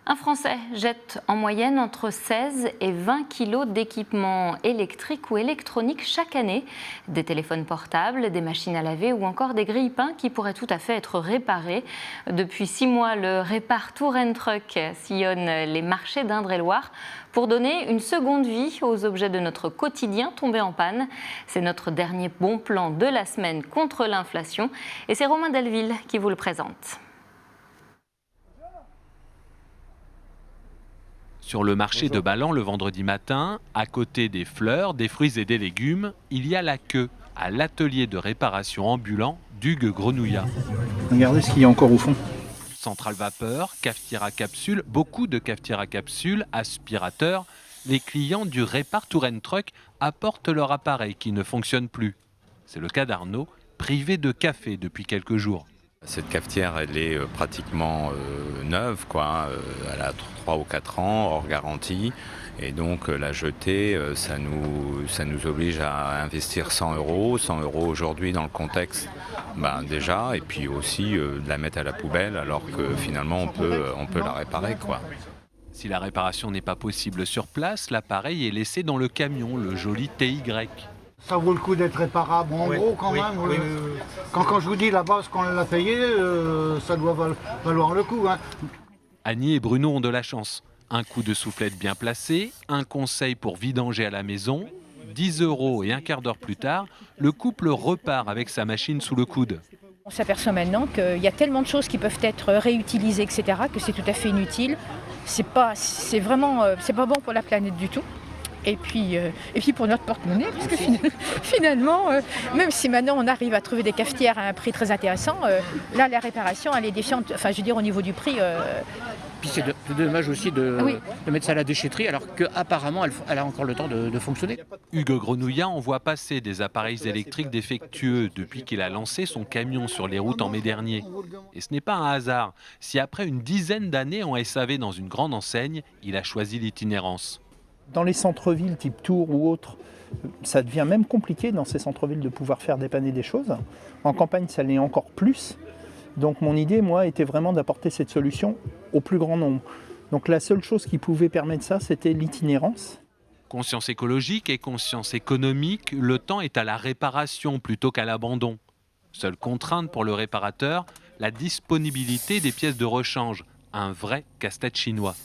Un Français jette en moyenne entre 16 et 20 kilos d'équipements électriques ou électroniques chaque année. Des téléphones portables, des machines à laver ou encore des grille-pains qui pourraient tout à fait être réparés. Depuis 6 mois, le Répare Tour & Truck sillonne les marchés d'Indre-et-Loire pour donner une seconde vie aux objets de notre quotidien tombés en panne. C'est notre dernier bon plan de la semaine contre l'inflation et c'est Romain Delville qui vous le présente. Sur le marché de Ballan le vendredi matin, à côté des fleurs, des fruits et des légumes, il y a la queue à l'atelier de réparation ambulant d'Hugues Grenouillat. Regardez ce qu'il y a encore au fond. Centrale vapeur, cafetière à capsules, beaucoup de cafetières à capsules, aspirateurs. Les clients du Répare Tour & Truck apportent leur appareil qui ne fonctionne plus. C'est le cas d'Arnaud, privé de café depuis quelques jours. Cette cafetière, elle est pratiquement neuve, quoi. Elle a 3 ou 4 ans, hors garantie. Et donc la jeter, ça nous oblige à investir 100 €. 100 € aujourd'hui dans le contexte, déjà. Et puis aussi de la mettre à la poubelle alors que finalement on peut la réparer, quoi. Si la réparation n'est pas possible sur place, l'appareil est laissé dans le camion, le joli TY. Ça vaut le coup d'être réparable. En gros, quand même, quand je vous dis la base qu'on l'a payé, ça doit valoir le coup. Annie et Bruno ont de la chance. Un coup de soufflette bien placé, un conseil pour vidanger à la maison. 10 € et un quart d'heure plus tard, le couple repart avec sa machine sous le coude. On s'aperçoit maintenant qu'il y a tellement de choses qui peuvent être réutilisées, etc., que c'est tout à fait inutile. C'est pas bon pour la planète du tout. Et puis pour notre porte-monnaie, parce que finalement, même si maintenant on arrive à trouver des cafetières à un prix très intéressant, là la réparation elle est défiante, au niveau du prix. Puis c'est dommage aussi de mettre ça à la déchetterie alors qu'apparemment elle a encore le temps de fonctionner. Hugues Grenouillat en voit passer des appareils électriques défectueux depuis qu'il a lancé son camion sur les routes en mai dernier. Et ce n'est pas un hasard si après une dizaine d'années en SAV dans une grande enseigne, il a choisi l'itinérance. Dans les centres-villes type Tours ou autres, ça devient même compliqué dans ces centres-villes de pouvoir faire dépanner des choses. En campagne, ça l'est encore plus. Donc mon idée, moi, était vraiment d'apporter cette solution au plus grand nombre. Donc la seule chose qui pouvait permettre ça, c'était l'itinérance. Conscience écologique et conscience économique, le temps est à la réparation plutôt qu'à l'abandon. Seule contrainte pour le réparateur, la disponibilité des pièces de rechange, un vrai casse-tête chinois.